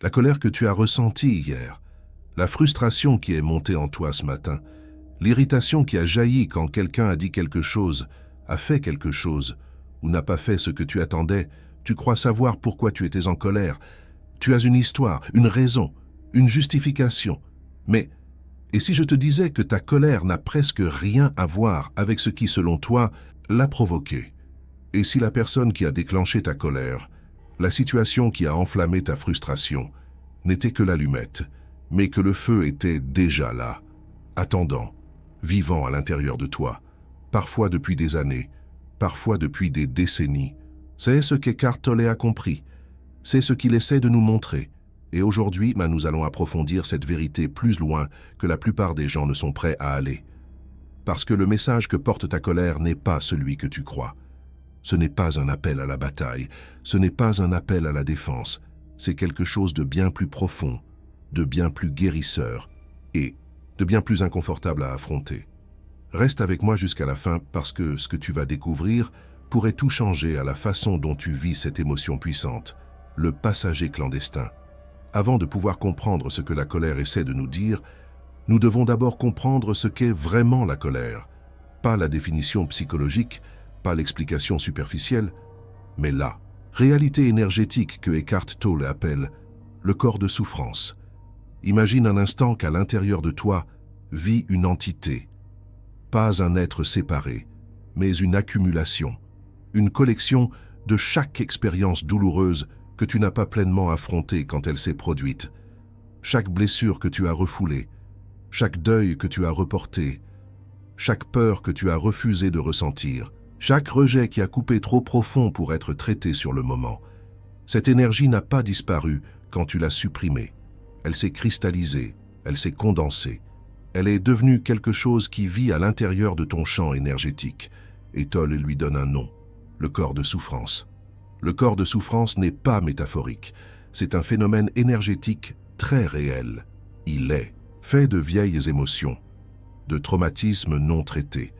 La colère que tu as ressentie hier, la frustration qui est montée en toi ce matin, l'irritation qui a jailli quand quelqu'un a dit quelque chose, a fait quelque chose, ou n'a pas fait ce que tu attendais, tu crois savoir pourquoi tu étais en colère. Tu as une histoire, une raison, une justification. Mais, et si je te disais que ta colère n'a presque rien à voir avec ce qui, selon toi, l'a provoqué? Et si la personne qui a déclenché ta colère, la situation qui a enflammé ta frustration, n'était que l'allumette, mais que le feu était déjà là, attendant, vivant à l'intérieur de toi, parfois depuis des années, parfois depuis des décennies. C'est ce qu'Eckhart Tolle a compris, c'est ce qu'il essaie de nous montrer. Et aujourd'hui, nous allons approfondir cette vérité plus loin que la plupart des gens ne sont prêts à aller. Parce que le message que porte ta colère n'est pas celui que tu crois. Ce n'est pas un appel à la bataille, ce n'est pas un appel à la défense, c'est quelque chose de bien plus profond, de bien plus guérisseur et de bien plus inconfortable à affronter. Reste avec moi jusqu'à la fin parce que ce que tu vas découvrir pourrait tout changer à la façon dont tu vis cette émotion puissante, le passager clandestin. Avant de pouvoir comprendre ce que la colère essaie de nous dire, nous devons d'abord comprendre ce qu'est vraiment la colère. Pas la définition psychologique, pas l'explication superficielle, mais la réalité énergétique que Eckhart Tolle appelle le corps de souffrance. Imagine un instant qu'à l'intérieur de toi vit une entité, pas un être séparé, mais une accumulation, une collection de chaque expérience douloureuse que tu n'as pas pleinement affrontée quand elle s'est produite, chaque blessure que tu as refoulée, chaque deuil que tu as reporté, chaque peur que tu as refusé de ressentir, chaque rejet qui a coupé trop profond pour être traité sur le moment. Cette énergie n'a pas disparu quand tu l'as supprimée. Elle s'est cristallisée, elle s'est condensée. Elle est devenue quelque chose qui vit à l'intérieur de ton champ énergétique. Et Tolle lui donne un nom, le corps de souffrance. Le corps de souffrance n'est pas métaphorique. C'est un phénomène énergétique très réel. Il est fait de vieilles émotions, de traumatismes non traités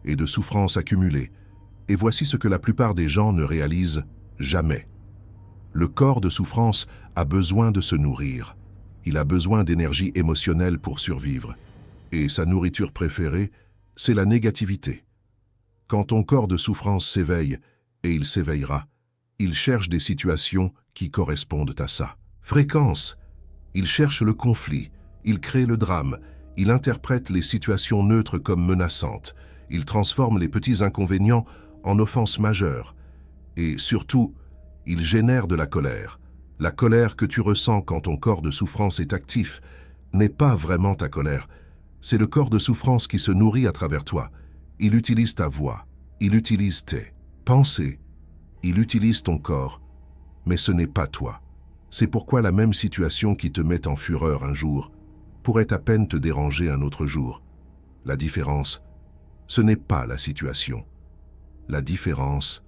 et de souffrances accumulées. Et voici ce que la plupart des gens ne réalisent jamais. Le corps de souffrance a besoin de se nourrir. Il a besoin d'énergie émotionnelle pour survivre. Et sa nourriture préférée, c'est la négativité. Quand ton corps de souffrance s'éveille, et il s'éveillera, il cherche des situations qui correspondent à ça. Fréquence. Il cherche le conflit, il crée le drame, il interprète les situations neutres comme menaçantes, il transforme les petits inconvénients en offenses majeures. Et surtout, il génère de la colère. La colère que tu ressens quand ton corps de souffrance est actif n'est pas vraiment ta colère. C'est le corps de souffrance qui se nourrit à travers toi. Il utilise ta voix, il utilise tes pensées, il utilise ton corps, mais ce n'est pas toi. C'est pourquoi la même situation qui te met en fureur un jour pourrait à peine te déranger un autre jour. La différence, ce n'est pas la situation. La différence,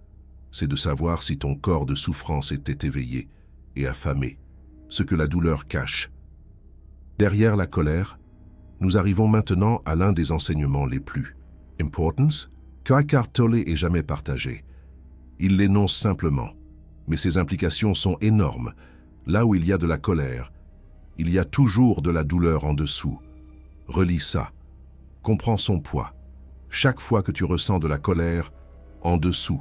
c'est de savoir si ton corps de souffrance était éveillé et affamé, ce que la douleur cache. Derrière la colère, nous arrivons maintenant à l'un des enseignements les plus importants qu'Eckhart Tolle ait jamais partagé. Il l'énonce simplement, mais ses implications sont énormes. Là où il y a de la colère, il y a toujours de la douleur en dessous. Relis ça, comprends son poids. Chaque fois que tu ressens de la colère, en dessous,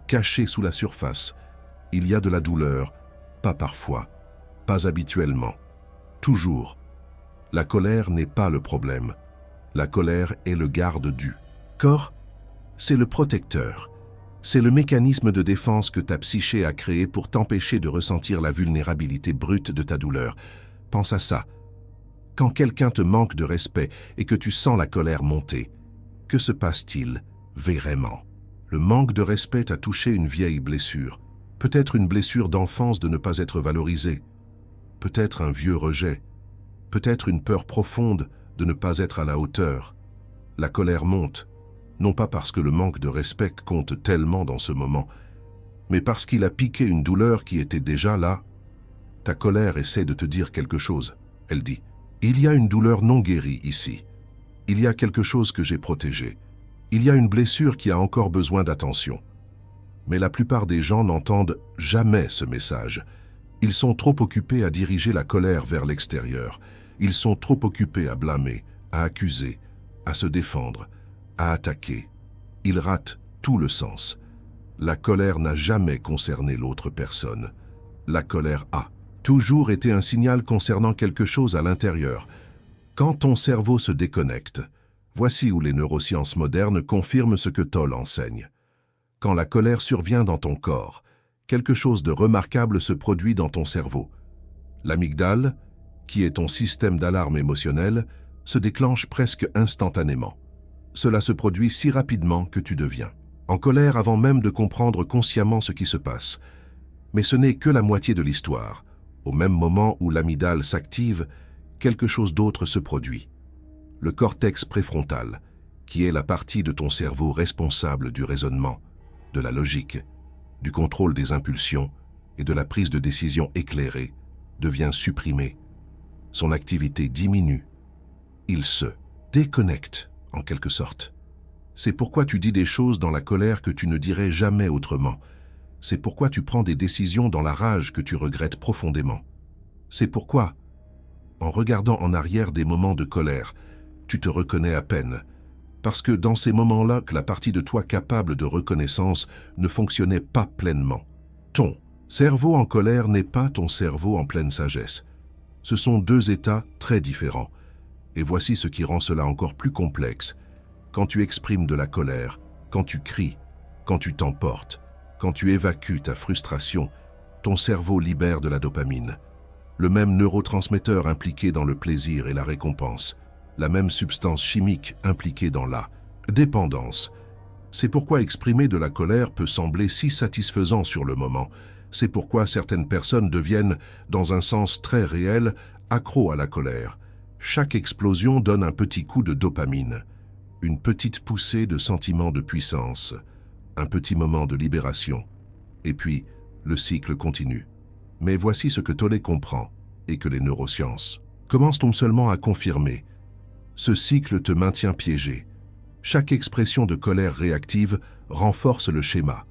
caché sous la surface, il y a de la douleur, pas parfois, pas habituellement, toujours. La colère n'est pas le problème. La colère est le garde du corps. C'est le protecteur. C'est le mécanisme de défense que ta psyché a créé pour t'empêcher de ressentir la vulnérabilité brute de ta douleur. Pense à ça. Quand quelqu'un te manque de respect et que tu sens la colère monter, que se passe-t-il vraiment? Le manque de respect t'a touché une vieille blessure. Peut-être une blessure d'enfance de ne pas être valorisée. Peut-être un vieux rejet. Peut-être une peur profonde de ne pas être à la hauteur. La colère monte, non pas parce que le manque de respect compte tellement dans ce moment, mais parce qu'il a piqué une douleur qui était déjà là. Ta colère essaie de te dire quelque chose. Elle dit, « Il y a une douleur non guérie ici. Il y a quelque chose que j'ai protégé. Il y a une blessure qui a encore besoin d'attention. » Mais la plupart des gens n'entendent jamais ce message. Ils sont trop occupés à diriger la colère vers l'extérieur. Ils sont trop occupés à blâmer, à accuser, à se défendre, à attaquer. Ils ratent tout le sens. La colère n'a jamais concerné l'autre personne. La colère a toujours été un signal concernant quelque chose à l'intérieur. Quand ton cerveau se déconnecte, voici où les neurosciences modernes confirment ce que Tolle enseigne. Quand la colère survient dans ton corps, quelque chose de remarquable se produit dans ton cerveau. L'amygdale, qui est ton système d'alarme émotionnel, se déclenche presque instantanément. Cela se produit si rapidement que tu deviens en colère avant même de comprendre consciemment ce qui se passe. Mais ce n'est que la moitié de l'histoire. Au même moment où l'amygdale s'active, quelque chose d'autre se produit. Le cortex préfrontal, qui est la partie de ton cerveau responsable du raisonnement, de la logique, du contrôle des impulsions et de la prise de décision éclairée, devient supprimé. Son activité diminue. Il se déconnecte, en quelque sorte. C'est pourquoi tu dis des choses dans la colère que tu ne dirais jamais autrement. C'est pourquoi tu prends des décisions dans la rage que tu regrettes profondément. C'est pourquoi, en regardant en arrière des moments de colère, tu te reconnais à peine, parce que dans ces moments-là que la partie de toi capable de reconnaissance ne fonctionnait pas pleinement. Ton cerveau en colère n'est pas ton cerveau en pleine sagesse. Ce sont deux états très différents. Et voici ce qui rend cela encore plus complexe. Quand tu exprimes de la colère, quand tu cries, quand tu t'emportes, quand tu évacues ta frustration, ton cerveau libère de la dopamine, le même neurotransmetteur impliqué dans le plaisir et la récompense, la même substance chimique impliquée dans la dépendance. C'est pourquoi exprimer de la colère peut sembler si satisfaisant sur le moment. C'est pourquoi certaines personnes deviennent, dans un sens très réel, accros à la colère. Chaque explosion donne un petit coup de dopamine, une petite poussée de sentiment de puissance, un petit moment de libération. Et puis, le cycle continue. Mais voici ce que Tolle comprend, et que les neurosciences commencent seulement à confirmer. Ce cycle te maintient piégé. Chaque expression de colère réactive renforce le schéma.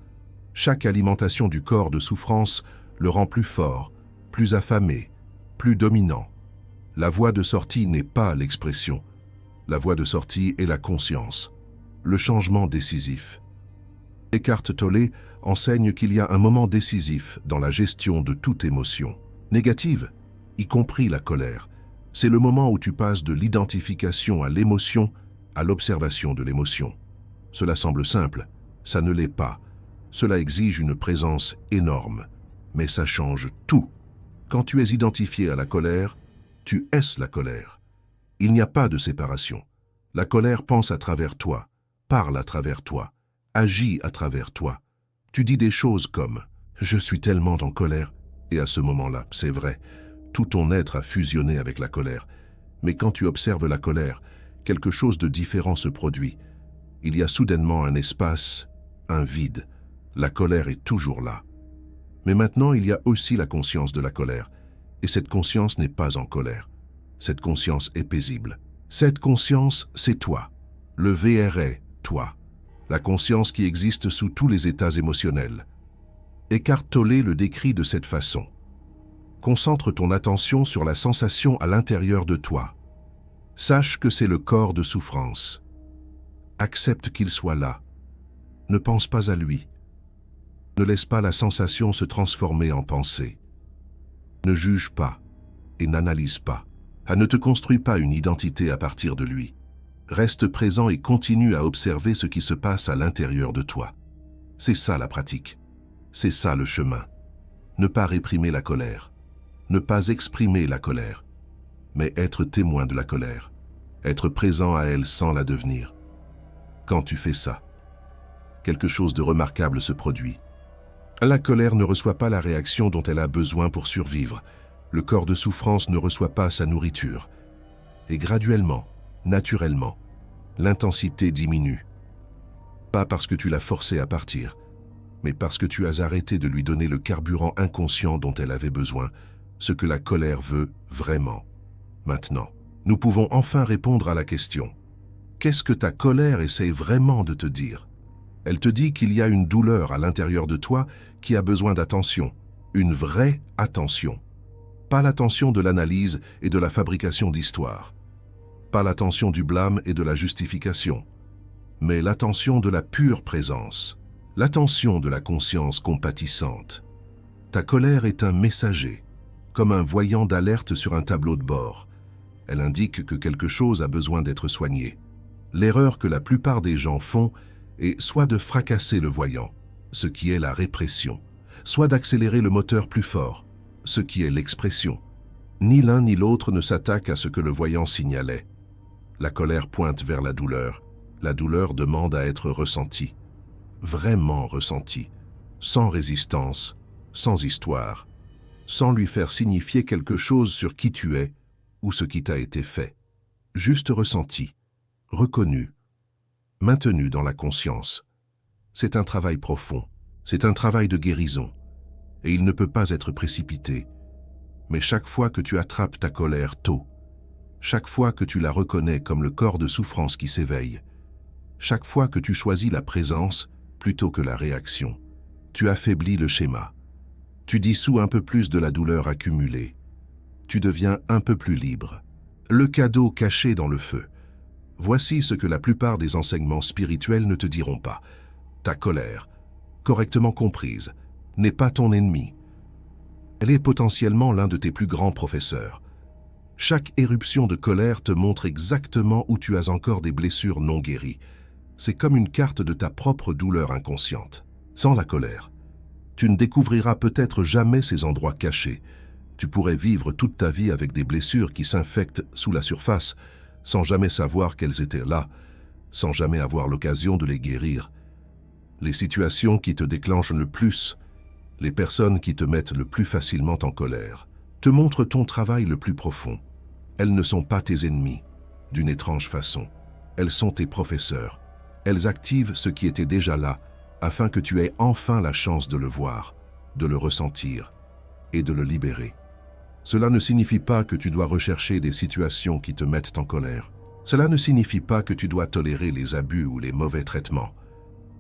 Chaque alimentation du corps de souffrance le rend plus fort, plus affamé, plus dominant. La voie de sortie n'est pas l'expression. La voie de sortie est la conscience, le changement décisif. Eckhart Tolle enseigne qu'il y a un moment décisif dans la gestion de toute émotion négative, y compris la colère. C'est le moment où tu passes de l'identification à l'émotion à l'observation de l'émotion. Cela semble simple, ça ne l'est pas. Cela exige une présence énorme, mais ça change tout. Quand tu es identifié à la colère, tu es la colère. Il n'y a pas de séparation. La colère pense à travers toi, parle à travers toi, agit à travers toi. Tu dis des choses comme « je suis tellement en colère » et à ce moment-là, c'est vrai, tout ton être a fusionné avec la colère. Mais quand tu observes la colère, quelque chose de différent se produit. Il y a soudainement un espace, un vide. La colère est toujours là. Mais maintenant, il y a aussi la conscience de la colère. Et cette conscience n'est pas en colère. Cette conscience est paisible. Cette conscience, c'est toi. Le VR est toi. La conscience qui existe sous tous les états émotionnels. Eckhart Tolle le décrit de cette façon. Concentre ton attention sur la sensation à l'intérieur de toi. Sache que c'est le corps de souffrance. Accepte qu'il soit là. Ne pense pas à lui. Ne laisse pas la sensation se transformer en pensée. Ne juge pas et n'analyse pas. Ne te construis pas une identité à partir de lui. Reste présent et continue à observer ce qui se passe à l'intérieur de toi. C'est ça la pratique. C'est ça le chemin. Ne pas réprimer la colère. Ne pas exprimer la colère, mais être témoin de la colère. Être présent à elle sans la devenir. Quand tu fais ça, quelque chose de remarquable se produit. La colère ne reçoit pas la réaction dont elle a besoin pour survivre. Le corps de souffrance ne reçoit pas sa nourriture. Et graduellement, naturellement, l'intensité diminue. Pas parce que tu l'as forcée à partir, mais parce que tu as arrêté de lui donner le carburant inconscient dont elle avait besoin, ce que la colère veut vraiment. Maintenant, nous pouvons enfin répondre à la question. Qu'est-ce que ta colère essaie vraiment de te dire? Elle te dit qu'il y a une douleur à l'intérieur de toi qui a besoin d'attention, Une vraie attention. Pas l'attention de l'analyse et de la fabrication d'histoires. Pas l'attention du blâme et de la justification. Mais l'attention de la pure présence. L'attention de la conscience compatissante. Ta colère est un messager, comme un voyant d'alerte sur un tableau de bord. Elle indique que quelque chose a besoin d'être soigné. L'erreur que la plupart des gens font est soit de fracasser le voyant, ce qui est la répression, soit d'accélérer le moteur plus fort, ce qui est l'expression. Ni l'un ni l'autre ne s'attaque à ce que le voyant signalait. La colère pointe vers la douleur demande à être ressentie, vraiment ressentie, sans résistance, sans histoire, sans lui faire signifier quelque chose sur qui tu es ou ce qui t'a été fait. Juste ressenti, reconnu, maintenu dans la conscience. C'est un travail profond, c'est un travail de guérison, et il ne peut pas être précipité. Mais chaque fois que tu attrapes ta colère tôt, chaque fois que tu la reconnais comme le corps de souffrance qui s'éveille, chaque fois que tu choisis la présence plutôt que la réaction, tu affaiblis le schéma. Tu dissous un peu plus de la douleur accumulée. Tu deviens un peu plus libre. Le cadeau caché dans le feu. Voici ce que la plupart des enseignements spirituels ne te diront pas. Ta colère, correctement comprise, n'est pas ton ennemi. Elle est potentiellement l'un de tes plus grands professeurs. Chaque éruption de colère te montre exactement où tu as encore des blessures non guéries. C'est comme une carte de ta propre douleur inconsciente. Sans la colère, tu ne découvriras peut-être jamais ces endroits cachés. Tu pourrais vivre toute ta vie avec des blessures qui s'infectent sous la surface, sans jamais savoir qu'elles étaient là, sans jamais avoir l'occasion de les guérir. Les situations qui te déclenchent le plus, les personnes qui te mettent le plus facilement en colère, te montrent ton travail le plus profond. Elles ne sont pas tes ennemis, d'une étrange façon. Elles sont tes professeurs. Elles activent ce qui était déjà là, afin que tu aies enfin la chance de le voir, de le ressentir et de le libérer. Cela ne signifie pas que tu dois rechercher des situations qui te mettent en colère. Cela ne signifie pas que tu dois tolérer les abus ou les mauvais traitements.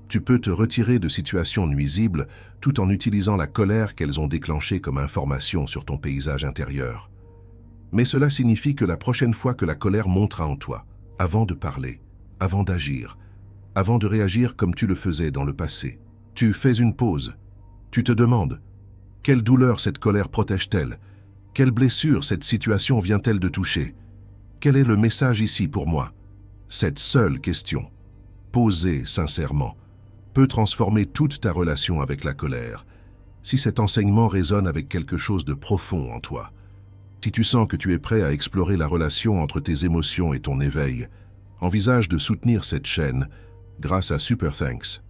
Tu peux te retirer de situations nuisibles tout en utilisant la colère qu'elles ont déclenchée comme information sur ton paysage intérieur. Mais cela signifie que la prochaine fois que la colère montera en toi, avant de parler, avant d'agir, avant de réagir comme tu le faisais dans le passé, tu fais une pause. Tu te demandes, quelle douleur cette colère protège-t-elle? Quelle blessure cette situation vient-elle de toucher? Quel est le message ici pour moi? Cette seule question, posée sincèrement, peut transformer toute ta relation avec la colère. Si cet enseignement résonne avec quelque chose de profond en toi, si tu sens que tu es prêt à explorer la relation entre tes émotions et ton éveil, envisage de soutenir cette chaîne grâce à Super Thanks.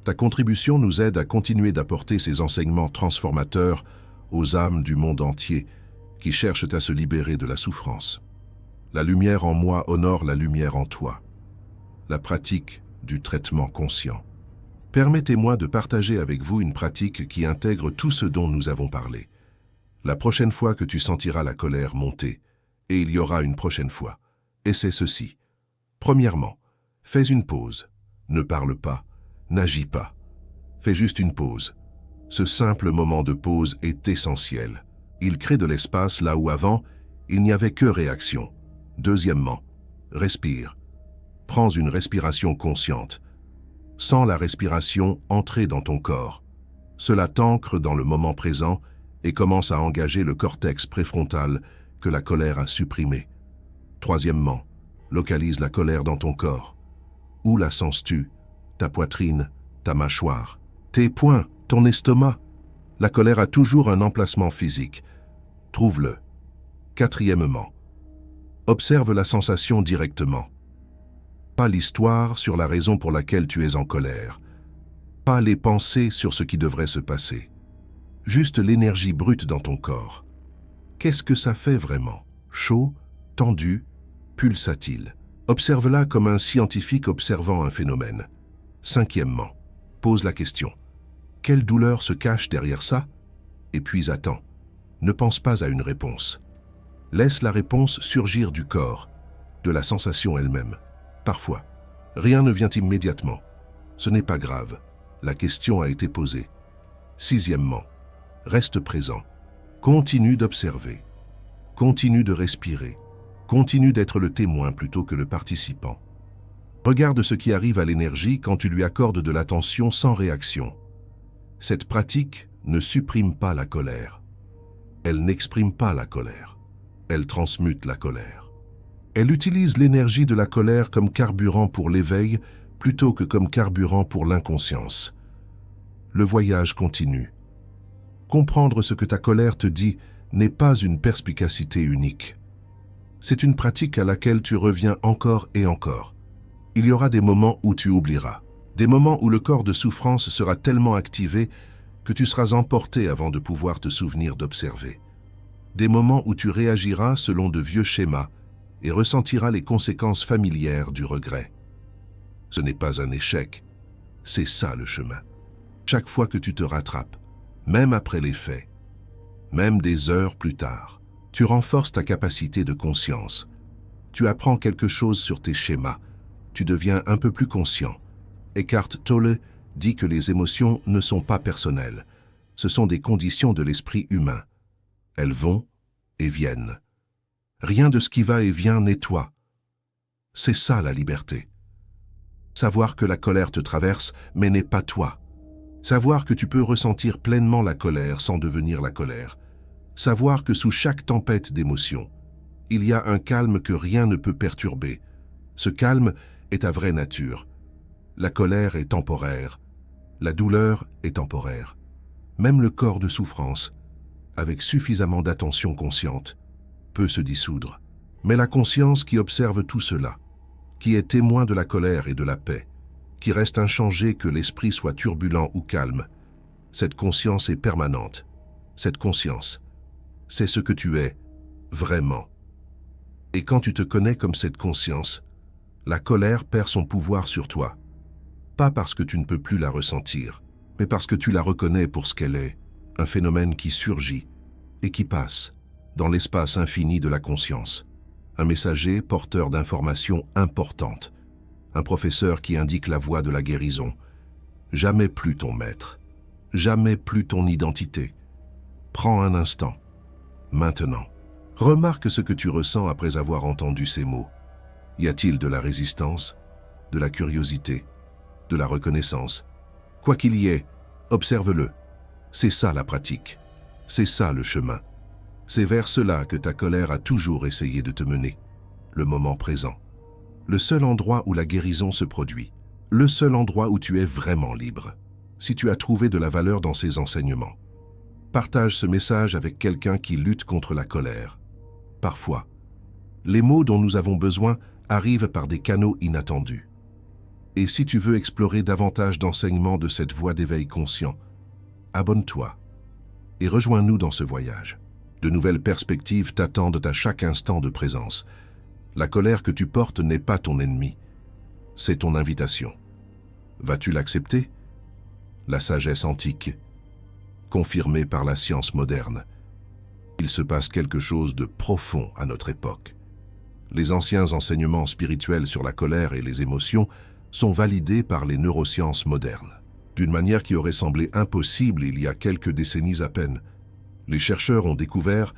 Ta contribution nous aide à continuer d'apporter ces enseignements transformateurs aux âmes du monde entier qui cherchent à se libérer de la souffrance. La lumière en moi honore la lumière en toi. La pratique du traitement conscient. Permettez-moi de partager avec vous une pratique qui intègre tout ce dont nous avons parlé. La prochaine fois que tu sentiras la colère monter, et il y aura une prochaine fois, et c'est ceci. Premièrement, fais une pause. Ne parle pas, n'agis pas. Fais juste une pause. Ce simple moment de pause est essentiel. Il crée de l'espace là où avant, il n'y avait que réaction. Deuxièmement, respire. Prends une respiration consciente. Sens la respiration entrer dans ton corps. Cela t'ancre dans le moment présent et commence à engager le cortex préfrontal que la colère a supprimé. Troisièmement, localise la colère dans ton corps. Où la sens-tu? Ta poitrine, ta mâchoire, tes poings, ton estomac. La colère a toujours un emplacement physique. Trouve-le. Quatrièmement, observe la sensation directement. Pas l'histoire sur la raison pour laquelle tu es en colère. Pas les pensées sur ce qui devrait se passer. Juste l'énergie brute dans ton corps. Qu'est-ce que ça fait vraiment? Chaud, tendu, pulsatile. Observe-la comme un scientifique observant un phénomène. Cinquièmement, pose la question. Quelle douleur se cache derrière ça? Et puis attends. Ne pense pas à une réponse. Laisse la réponse surgir du corps, de la sensation elle-même. Parfois, rien ne vient immédiatement. Ce n'est pas grave. La question a été posée. Sixièmement, Reste présent. Continue d'observer. Continue de respirer. Continue d'être le témoin plutôt que le participant. Regarde ce qui arrive à l'énergie quand tu lui accordes de l'attention sans réaction. Cette pratique ne supprime pas la colère. Elle n'exprime pas la colère. Elle transmute la colère. Elle utilise l'énergie de la colère comme carburant pour l'éveil plutôt que comme carburant pour l'inconscience. Le voyage continue. Comprendre ce que ta colère te dit n'est pas une perspicacité unique. C'est une pratique à laquelle tu reviens encore et encore. Il y aura des moments où tu oublieras, des moments où le corps de souffrance sera tellement activé que tu seras emporté avant de pouvoir te souvenir d'observer. Des moments où tu réagiras selon de vieux schémas et ressentiras les conséquences familières du regret. Ce n'est pas un échec, c'est ça le chemin. Chaque fois que tu te rattrapes, même après les faits, même des heures plus tard, tu renforces ta capacité de conscience. Tu apprends quelque chose sur tes schémas. Tu deviens un peu plus conscient. Eckhart Tolle dit que les émotions ne sont pas personnelles. Ce sont des conditions de l'esprit humain. Elles vont et viennent. Rien de ce qui va et vient n'est toi. C'est ça la liberté. Savoir que la colère te traverse, mais n'est pas toi. Savoir que tu peux ressentir pleinement la colère sans devenir la colère. Savoir que sous chaque tempête d'émotions, il y a un calme que rien ne peut perturber. Ce calme est ta vraie nature. La colère est temporaire. La douleur est temporaire. Même le corps de souffrance, avec suffisamment d'attention consciente, peut se dissoudre. Mais la conscience qui observe tout cela, qui est témoin de la colère et de la paix, qui reste inchangée que l'esprit soit turbulent ou calme, cette conscience est permanente. Cette conscience, c'est ce que tu es, vraiment. Et quand tu te connais comme cette conscience, la colère perd son pouvoir sur toi. Pas parce que tu ne peux plus la ressentir, mais parce que tu la reconnais pour ce qu'elle est, un phénomène qui surgit et qui passe dans l'espace infini de la conscience. Un messager porteur d'informations importantes, un professeur qui indique la voie de la guérison. Jamais plus ton maître, jamais plus ton identité. Prends un instant, maintenant. Remarque ce que tu ressens après avoir entendu ces mots. Y a-t-il de la résistance, de la curiosité, de la reconnaissance? Quoi qu'il y ait, observe-le. C'est ça la pratique. C'est ça le chemin. C'est vers cela que ta colère a toujours essayé de te mener. Le moment présent. Le seul endroit où la guérison se produit. Le seul endroit où tu es vraiment libre. Si tu as trouvé de la valeur dans ces enseignements, partage ce message avec quelqu'un qui lutte contre la colère. Parfois, les mots dont nous avons besoin arrivent par des canaux inattendus. Et si tu veux explorer davantage d'enseignements de cette voie d'éveil conscient, abonne-toi et rejoins-nous dans ce voyage. De nouvelles perspectives t'attendent à chaque instant de présence. La colère que tu portes n'est pas ton ennemi, c'est ton invitation. Vas-tu l'accepter? La sagesse antique, confirmée par la science moderne. Il se passe quelque chose de profond à notre époque. Les anciens enseignements spirituels sur la colère et les émotions sont validés par les neurosciences modernes. D'une manière qui aurait semblé impossible il y a quelques décennies à peine, les chercheurs ont découvert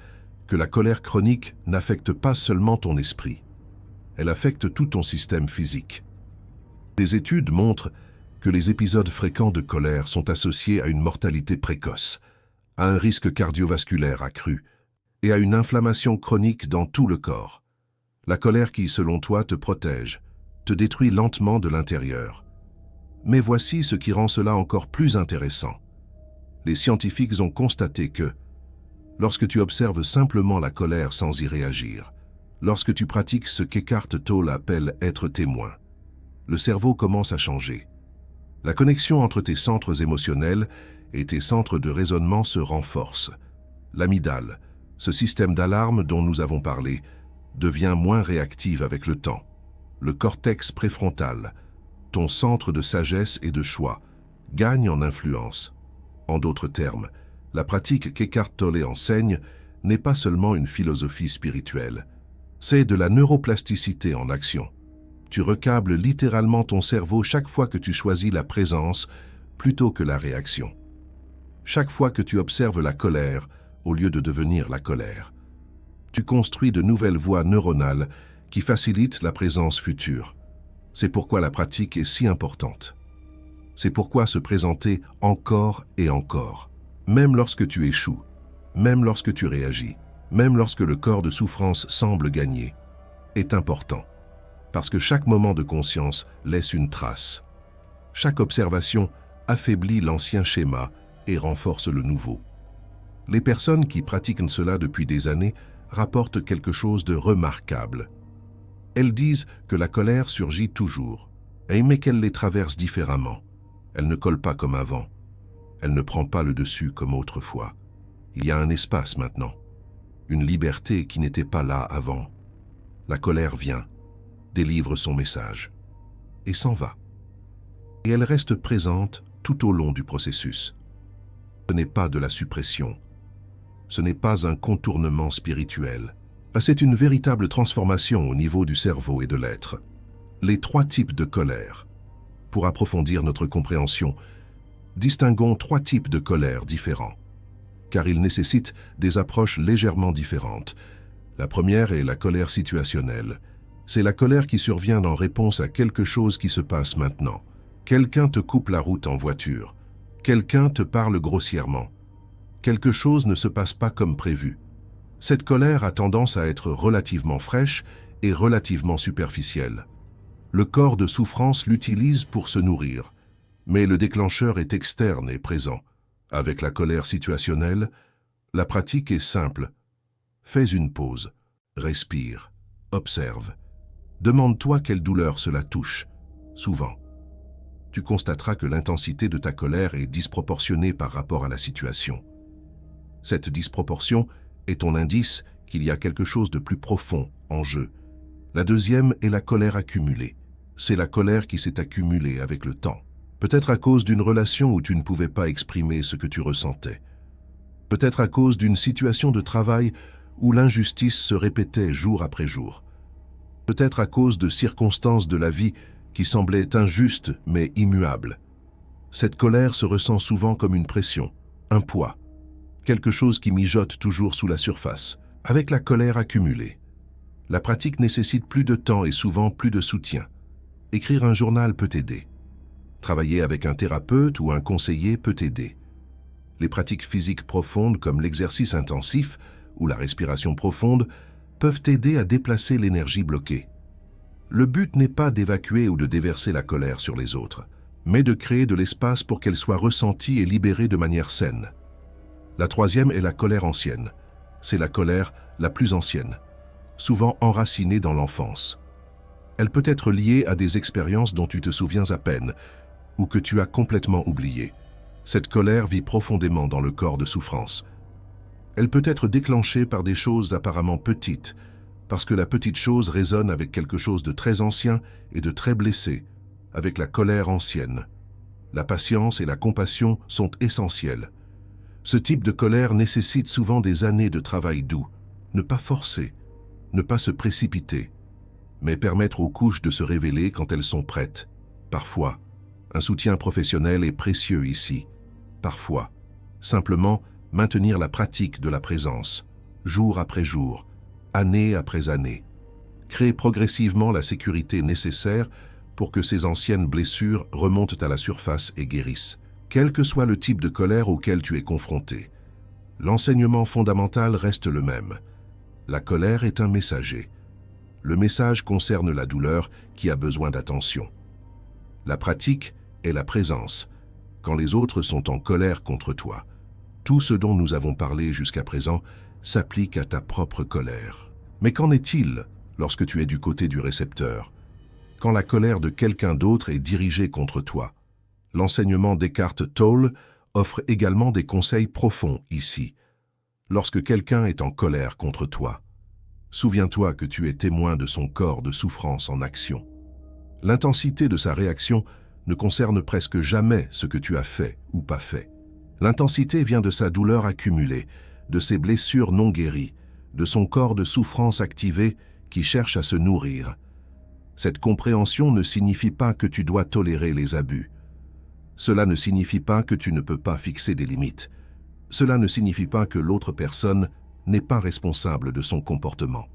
que la colère chronique n'affecte pas seulement ton esprit, elle affecte tout ton système physique. Des études montrent que les épisodes fréquents de colère sont associés à une mortalité précoce, à un risque cardiovasculaire accru et à une inflammation chronique dans tout le corps. La colère qui, selon toi, te protège, te détruit lentement de l'intérieur. Mais voici ce qui rend cela encore plus intéressant. Les scientifiques ont constaté que, lorsque tu observes simplement la colère sans y réagir, lorsque tu pratiques ce qu'Eckhart Tolle appelle être témoin, le cerveau commence à changer. La connexion entre tes centres émotionnels et tes centres de raisonnement se renforce. L'amygdale, ce système d'alarme dont nous avons parlé, devient moins réactive avec le temps. Le cortex préfrontal, ton centre de sagesse et de choix, gagne en influence. En d'autres termes, la pratique qu'Eckhart Tolle enseigne n'est pas seulement une philosophie spirituelle, c'est de la neuroplasticité en action. Tu recables littéralement ton cerveau chaque fois que tu choisis la présence plutôt que la réaction. Chaque fois que tu observes la colère, au lieu de devenir la colère, tu construis de nouvelles voies neuronales qui facilitent la présence future. C'est pourquoi la pratique est si importante. C'est pourquoi se présenter encore et encore, même lorsque tu échoues, même lorsque tu réagis, même lorsque le corps de souffrance semble gagner, est important. Parce que chaque moment de conscience laisse une trace. Chaque observation affaiblit l'ancien schéma et renforce le nouveau. Les personnes qui pratiquent cela depuis des années rapportent quelque chose de remarquable. Elles disent que la colère surgit toujours, mais qu'elle les traverse différemment. Elle ne colle pas comme avant. Elle ne prend pas le dessus comme autrefois. Il y a un espace maintenant, une liberté qui n'était pas là avant. La colère vient, délivre son message et s'en va. Et elle reste présente tout au long du processus. Ce n'est pas de la suppression. Ce n'est pas un contournement spirituel. C'est une véritable transformation au niveau du cerveau et de l'être. Les 3 types de colère. Pour approfondir notre compréhension, distinguons 3 types de colère différents, car ils nécessitent des approches légèrement différentes. La première est la colère situationnelle. C'est la colère qui survient en réponse à quelque chose qui se passe maintenant. Quelqu'un te coupe la route en voiture. Quelqu'un te parle grossièrement. Quelque chose ne se passe pas comme prévu. Cette colère a tendance à être relativement fraîche et relativement superficielle. Le corps de souffrance l'utilise pour se nourrir, mais le déclencheur est externe et présent. Avec la colère situationnelle, la pratique est simple. Fais une pause, respire, observe. Demande-toi quelle douleur cela touche, souvent. Tu constateras que l'intensité de ta colère est disproportionnée par rapport à la situation. Cette disproportion est ton indice qu'il y a quelque chose de plus profond en jeu. La deuxième est la colère accumulée. C'est la colère qui s'est accumulée avec le temps. Peut-être à cause d'une relation où tu ne pouvais pas exprimer ce que tu ressentais. Peut-être à cause d'une situation de travail où l'injustice se répétait jour après jour. Peut-être à cause de circonstances de la vie qui semblaient injustes mais immuables. Cette colère se ressent souvent comme une pression, un poids, quelque chose qui mijote toujours sous la surface. Avec la colère accumulée, la pratique nécessite plus de temps et souvent plus de soutien. Écrire un journal peut aider. Travailler avec un thérapeute ou un conseiller peut aider. Les pratiques physiques profondes comme l'exercice intensif ou la respiration profonde peuvent aider à déplacer l'énergie bloquée. Le but n'est pas d'évacuer ou de déverser la colère sur les autres, mais de créer de l'espace pour qu'elle soit ressentie et libérée de manière saine. La troisième est la colère ancienne. C'est la colère la plus ancienne, souvent enracinée dans l'enfance. Elle peut être liée à des expériences dont tu te souviens à peine ou que tu as complètement oubliées. Cette colère vit profondément dans le corps de souffrance. Elle peut être déclenchée par des choses apparemment petites, parce que la petite chose résonne avec quelque chose de très ancien et de très blessé, avec la colère ancienne. La patience et la compassion sont essentielles. Ce type de colère nécessite souvent des années de travail doux. Ne pas forcer, ne pas se précipiter, mais permettre aux couches de se révéler quand elles sont prêtes. Parfois, un soutien professionnel est précieux ici. Parfois, simplement maintenir la pratique de la présence, jour après jour, année après année. Créer progressivement la sécurité nécessaire pour que ces anciennes blessures remontent à la surface et guérissent. Quel que soit le type de colère auquel tu es confronté, l'enseignement fondamental reste le même. La colère est un messager. Le message concerne la douleur qui a besoin d'attention. La pratique est la présence, quand les autres sont en colère contre toi. Tout ce dont nous avons parlé jusqu'à présent s'applique à ta propre colère. Mais qu'en est-il lorsque tu es du côté du récepteur? Quand la colère de quelqu'un d'autre est dirigée contre toi? L'enseignement d'Eckhart Tolle offre également des conseils profonds ici. Lorsque quelqu'un est en colère contre toi, souviens-toi que tu es témoin de son corps de souffrance en action. L'intensité de sa réaction ne concerne presque jamais ce que tu as fait ou pas fait. L'intensité vient de sa douleur accumulée, de ses blessures non guéries, de son corps de souffrance activé qui cherche à se nourrir. Cette compréhension ne signifie pas que tu dois tolérer les abus. Cela ne signifie pas que tu ne peux pas fixer des limites. Cela ne signifie pas que l'autre personne n'est pas responsable de son comportement.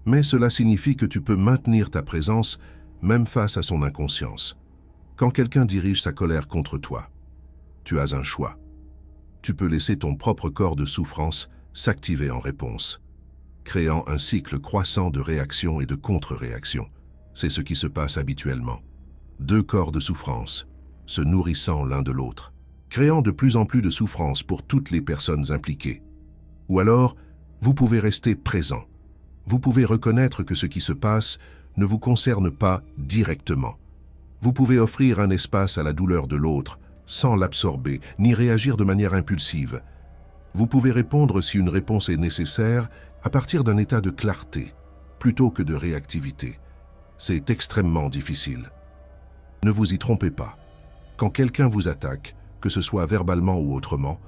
Mais cela signifie que tu peux maintenir ta présence même face à son inconscience. Quand quelqu'un dirige sa colère contre toi, tu as un choix. Tu peux laisser ton propre corps de souffrance s'activer en réponse, créant un cycle croissant de réaction et de contre-réaction. C'est ce qui se passe habituellement. Deux corps de souffrance, se nourrissant l'un de l'autre, créant de plus en plus de souffrance pour toutes les personnes impliquées. Ou alors, vous pouvez rester présent. Vous pouvez reconnaître que ce qui se passe ne vous concerne pas directement. Vous pouvez offrir un espace à la douleur de l'autre, sans l'absorber, ni réagir de manière impulsive. Vous pouvez répondre si une réponse est nécessaire à partir d'un état de clarté, plutôt que de réactivité. C'est extrêmement difficile. Ne vous y trompez pas. Quand quelqu'un vous attaque, que ce soit verbalement ou autrement,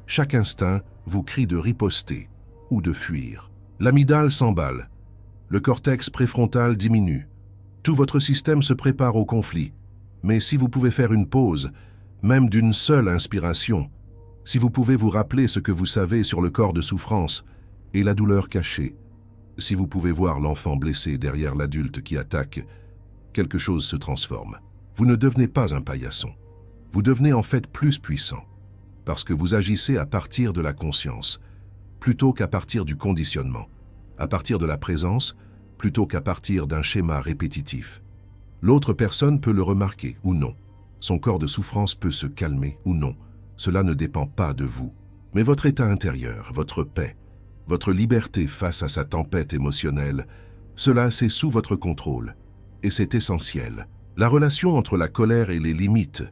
chaque instinct vous crie de riposter ou de fuir. L'amygdale s'emballe, le cortex préfrontal diminue. Tout votre système se prépare au conflit. Mais si vous pouvez faire une pause, même d'une seule inspiration, si vous pouvez vous rappeler ce que vous savez sur le corps de souffrance et la douleur cachée, si vous pouvez voir l'enfant blessé derrière l'adulte qui attaque, quelque chose se transforme. Vous ne devenez pas un paillasson. Vous devenez en fait plus puissant, parce que vous agissez à partir de la conscience, plutôt qu'à partir du conditionnement, à partir de la présence, plutôt qu'à partir d'un schéma répétitif. L'autre personne peut le remarquer ou non. Son corps de souffrance peut se calmer ou non. Cela ne dépend pas de vous. Mais votre état intérieur, votre paix, votre liberté face à sa tempête émotionnelle, cela c'est sous votre contrôle. Et c'est essentiel. La relation entre la colère et les limites.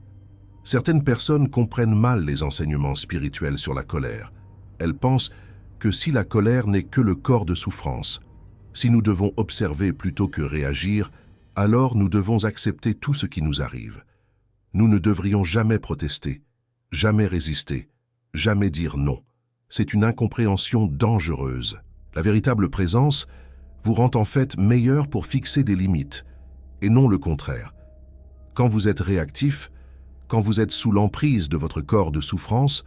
Certaines personnes comprennent mal les enseignements spirituels sur la colère. Elles pensent que si la colère n'est que le corps de souffrance, si nous devons observer plutôt que réagir, alors nous devons accepter tout ce qui nous arrive. Nous ne devrions jamais protester, jamais résister, jamais dire non. C'est une incompréhension dangereuse. La véritable présence vous rend en fait meilleur pour fixer des limites, et non le contraire. Quand vous êtes réactif, quand vous êtes sous l'emprise de votre corps de souffrance,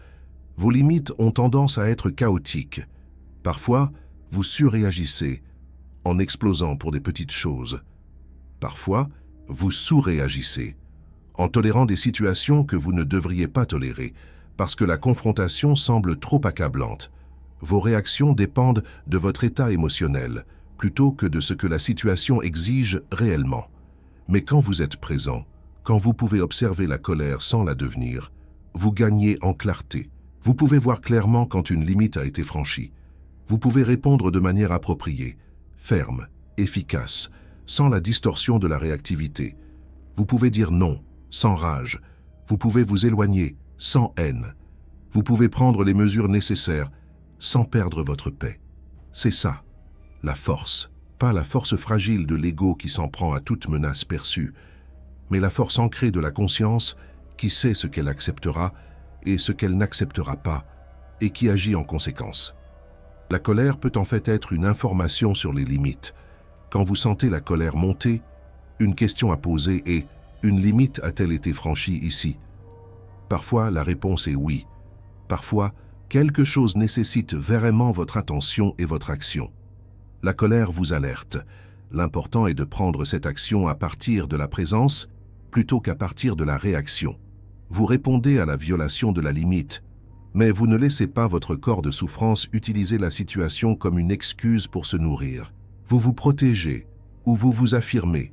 vos limites ont tendance à être chaotiques. Parfois, vous surréagissez, en explosant pour des petites choses. Parfois, vous sous-réagissez, en tolérant des situations que vous ne devriez pas tolérer, parce que la confrontation semble trop accablante. Vos réactions dépendent de votre état émotionnel, plutôt que de ce que la situation exige réellement. Mais quand vous êtes présent, quand vous pouvez observer la colère sans la devenir, vous gagnez en clarté. Vous pouvez voir clairement quand une limite a été franchie. Vous pouvez répondre de manière appropriée, ferme, efficace, sans la distorsion de la réactivité. Vous pouvez dire non, sans rage. Vous pouvez vous éloigner, sans haine. Vous pouvez prendre les mesures nécessaires, sans perdre votre paix. C'est ça, la force. Pas la force fragile de l'ego qui s'en prend à toute menace perçue, mais la force ancrée de la conscience qui sait ce qu'elle acceptera et ce qu'elle n'acceptera pas, et qui agit en conséquence. La colère peut en fait être une information sur les limites. Quand vous sentez la colère monter, une question à poser est « Une limite a-t-elle été franchie ici ?» Parfois, la réponse est oui. Parfois, quelque chose nécessite vraiment votre attention et votre action. La colère vous alerte. L'important est de prendre cette action à partir de la présence plutôt qu'à partir de la réaction. Vous répondez à la violation de la limite, mais vous ne laissez pas votre corps de souffrance utiliser la situation comme une excuse pour se nourrir. Vous vous protégez ou vous vous affirmez,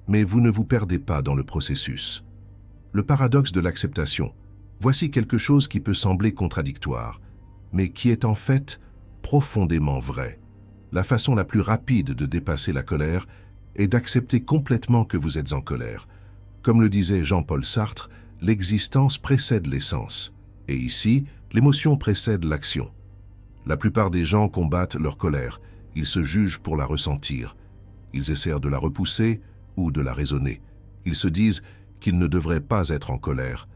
mais vous ne vous perdez pas dans le processus. Le paradoxe de l'acceptation. Voici quelque chose qui peut sembler contradictoire, mais qui est en fait profondément vrai. La façon la plus rapide de dépasser la colère est d'accepter complètement que vous êtes en colère. Comme le disait Jean-Paul Sartre, l'existence précède l'essence. Et ici, l'émotion précède l'action. La plupart des gens combattent leur colère. Ils se jugent pour la ressentir. Ils essaient de la repousser ou de la raisonner. Ils se disent qu'ils ne devraient pas être en colère.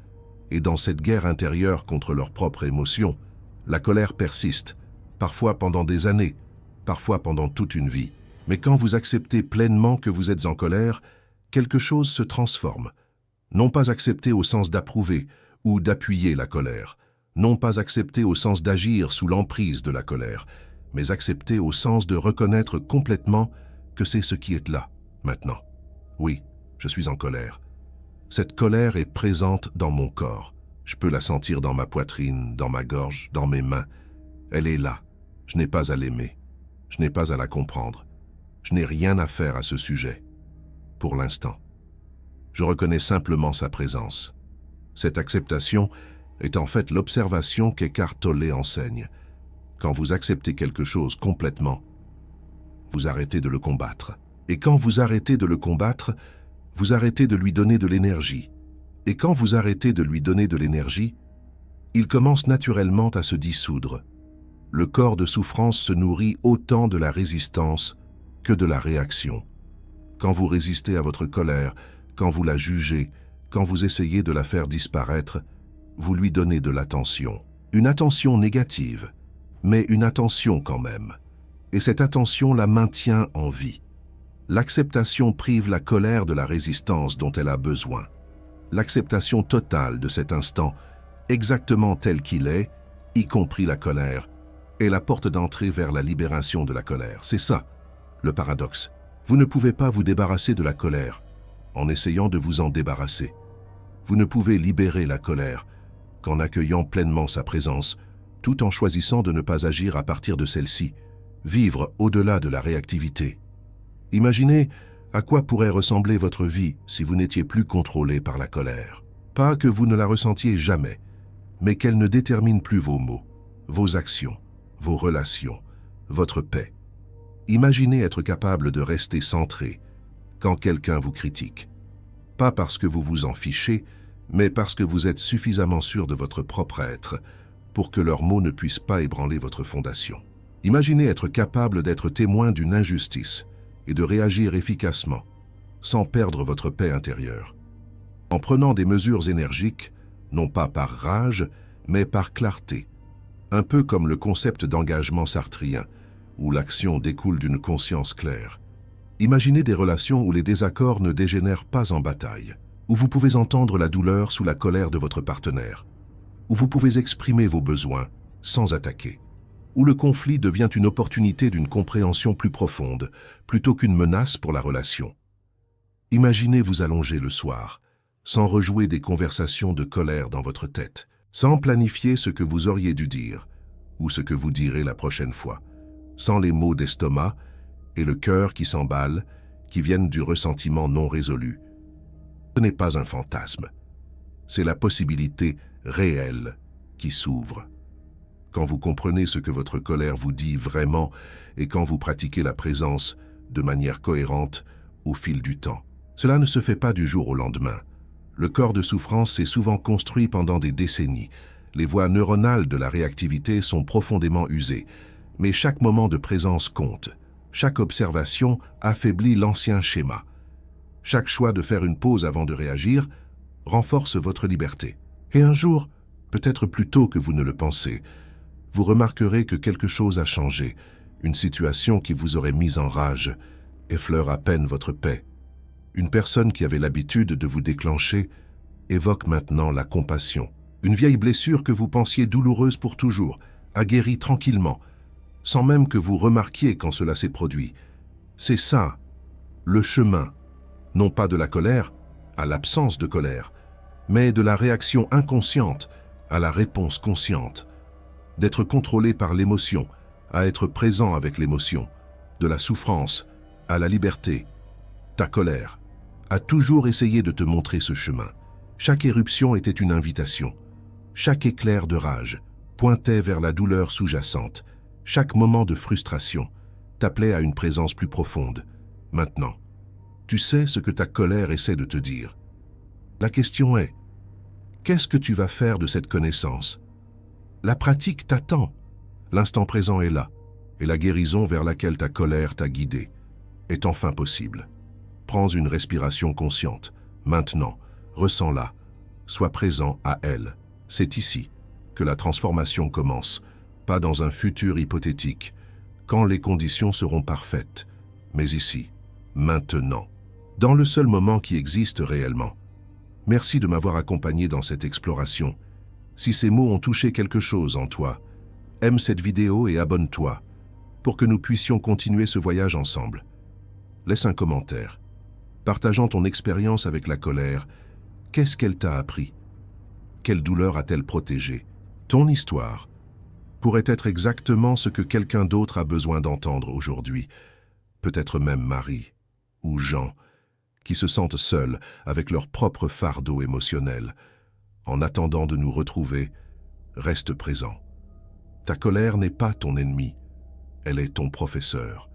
Et dans cette guerre intérieure contre leurs propres émotions, la colère persiste, parfois pendant des années, parfois pendant toute une vie. Mais quand vous acceptez pleinement que vous êtes en colère, quelque chose se transforme. Non pas accepter au sens d'approuver ou d'appuyer la colère. Non pas accepter au sens d'agir sous l'emprise de la colère, mais accepter au sens de reconnaître complètement que c'est ce qui est là, maintenant. Oui, je suis en colère. Cette colère est présente dans mon corps. Je peux la sentir dans ma poitrine, dans ma gorge, dans mes mains. Elle est là. Je n'ai pas à l'aimer. Je n'ai pas à la comprendre. Je n'ai rien à faire à ce sujet. Pour l'instant. Je reconnais simplement sa présence. Cette acceptation est en fait l'observation qu'Eckhart Tolle enseigne. Quand vous acceptez quelque chose complètement, vous arrêtez de le combattre. Et quand vous arrêtez de le combattre, vous arrêtez de lui donner de l'énergie. Et quand vous arrêtez de lui donner de l'énergie, il commence naturellement à se dissoudre. Le corps de souffrance se nourrit autant de la résistance que de la réaction. Quand vous résistez à votre colère, quand vous la jugez, quand vous essayez de la faire disparaître, vous lui donnez de l'attention. Une attention négative, mais une attention quand même. Et cette attention la maintient en vie. L'acceptation prive la colère de la résistance dont elle a besoin. L'acceptation totale de cet instant, exactement tel qu'il est, y compris la colère, est la porte d'entrée vers la libération de la colère. C'est ça, le paradoxe. Vous ne pouvez pas vous débarrasser de la colère en essayant de vous en débarrasser. Vous ne pouvez libérer la colère qu'en accueillant pleinement sa présence, tout en choisissant de ne pas agir à partir de celle-ci, vivre au-delà de la réactivité. Imaginez à quoi pourrait ressembler votre vie si vous n'étiez plus contrôlé par la colère. Pas que vous ne la ressentiez jamais, mais qu'elle ne détermine plus vos mots, vos actions, vos relations, votre paix. Imaginez être capable de rester centré quand quelqu'un vous critique. Pas parce que vous vous en fichez, mais parce que vous êtes suffisamment sûr de votre propre être pour que leurs mots ne puissent pas ébranler votre fondation. Imaginez être capable d'être témoin d'une injustice et de réagir efficacement, sans perdre votre paix intérieure. En prenant des mesures énergiques, non pas par rage, mais par clarté. Un peu comme le concept d'engagement sartrien, où l'action découle d'une conscience claire. Imaginez des relations où les désaccords ne dégénèrent pas en bataille, où vous pouvez entendre la douleur sous la colère de votre partenaire, où vous pouvez exprimer vos besoins sans attaquer, où le conflit devient une opportunité d'une compréhension plus profonde, plutôt qu'une menace pour la relation. Imaginez vous allonger le soir, sans rejouer des conversations de colère dans votre tête, sans planifier ce que vous auriez dû dire, ou ce que vous direz la prochaine fois, sans les maux d'estomac et le cœur qui s'emballe, qui viennent du ressentiment non résolu. Ce n'est pas un fantasme, c'est la possibilité réelle qui s'ouvre. Quand vous comprenez ce que votre colère vous dit vraiment et quand vous pratiquez la présence de manière cohérente au fil du temps. Cela ne se fait pas du jour au lendemain. Le corps de souffrance s'est souvent construit pendant des décennies. Les voies neuronales de la réactivité sont profondément usées, mais chaque moment de présence compte. Chaque observation affaiblit l'ancien schéma. Chaque choix de faire une pause avant de réagir renforce votre liberté. Et un jour, peut-être plus tôt que vous ne le pensez, vous remarquerez que quelque chose a changé. Une situation qui vous aurait mis en rage effleure à peine votre paix. Une personne qui avait l'habitude de vous déclencher évoque maintenant la compassion. Une vieille blessure que vous pensiez douloureuse pour toujours a guéri tranquillement, sans même que vous remarquiez quand cela s'est produit. C'est ça, le chemin, non pas de la colère à l'absence de colère, mais de la réaction inconsciente à la réponse consciente, d'être contrôlé par l'émotion à être présent avec l'émotion, de la souffrance à la liberté. Ta colère a toujours essayé de te montrer ce chemin. Chaque éruption était une invitation. Chaque éclair de rage pointait vers la douleur sous-jacente. Chaque moment de frustration t'appelait à une présence plus profonde. Maintenant, tu sais ce que ta colère essaie de te dire. La question est, qu'est-ce que tu vas faire de cette connaissance? La pratique t'attend. L'instant présent est là, et la guérison vers laquelle ta colère t'a guidé est enfin possible. Prends une respiration consciente. Maintenant, ressens-la. Sois présent à elle. C'est ici que la transformation commence, pas dans un futur hypothétique, quand les conditions seront parfaites, mais ici, maintenant, dans le seul moment qui existe réellement. Merci de m'avoir accompagné dans cette exploration, Si ces mots ont touché quelque chose en toi, aime cette vidéo et abonne-toi pour que nous puissions continuer ce voyage ensemble. Laisse un commentaire. Partageant ton expérience avec la colère, qu'est-ce qu'elle t'a appris? Quelle douleur a-t-elle protégé? Ton histoire pourrait être exactement ce que quelqu'un d'autre a besoin d'entendre aujourd'hui, peut-être même Marie ou Jean, qui se sentent seuls avec leur propre fardeau émotionnel. En attendant de nous retrouver, reste présent. Ta colère n'est pas ton ennemi, elle est ton professeur.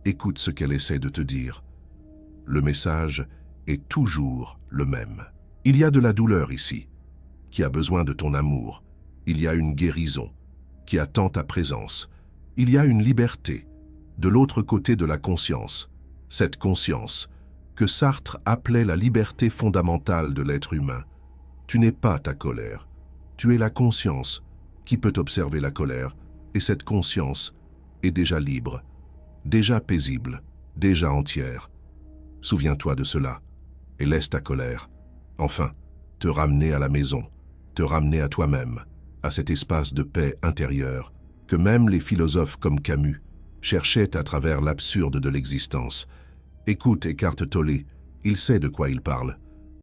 Écoute ce qu'elle essaie de te dire. Le message est toujours le même. Il y a de la douleur ici, qui a besoin de ton amour. Il y a une guérison, qui attend ta présence. Il y a une liberté, de l'autre côté de la conscience. Cette conscience, que Sartre appelait la liberté fondamentale de l'être humain. Tu n'es pas ta colère, tu es la conscience qui peut observer la colère, et cette conscience est déjà libre, déjà paisible, déjà entière. Souviens-toi de cela, et laisse ta colère, enfin, te ramener à la maison, te ramener à toi-même, à cet espace de paix intérieure que même les philosophes comme Camus cherchaient à travers l'absurde de l'existence. Écoute Eckhart Tolle, il sait de quoi il parle.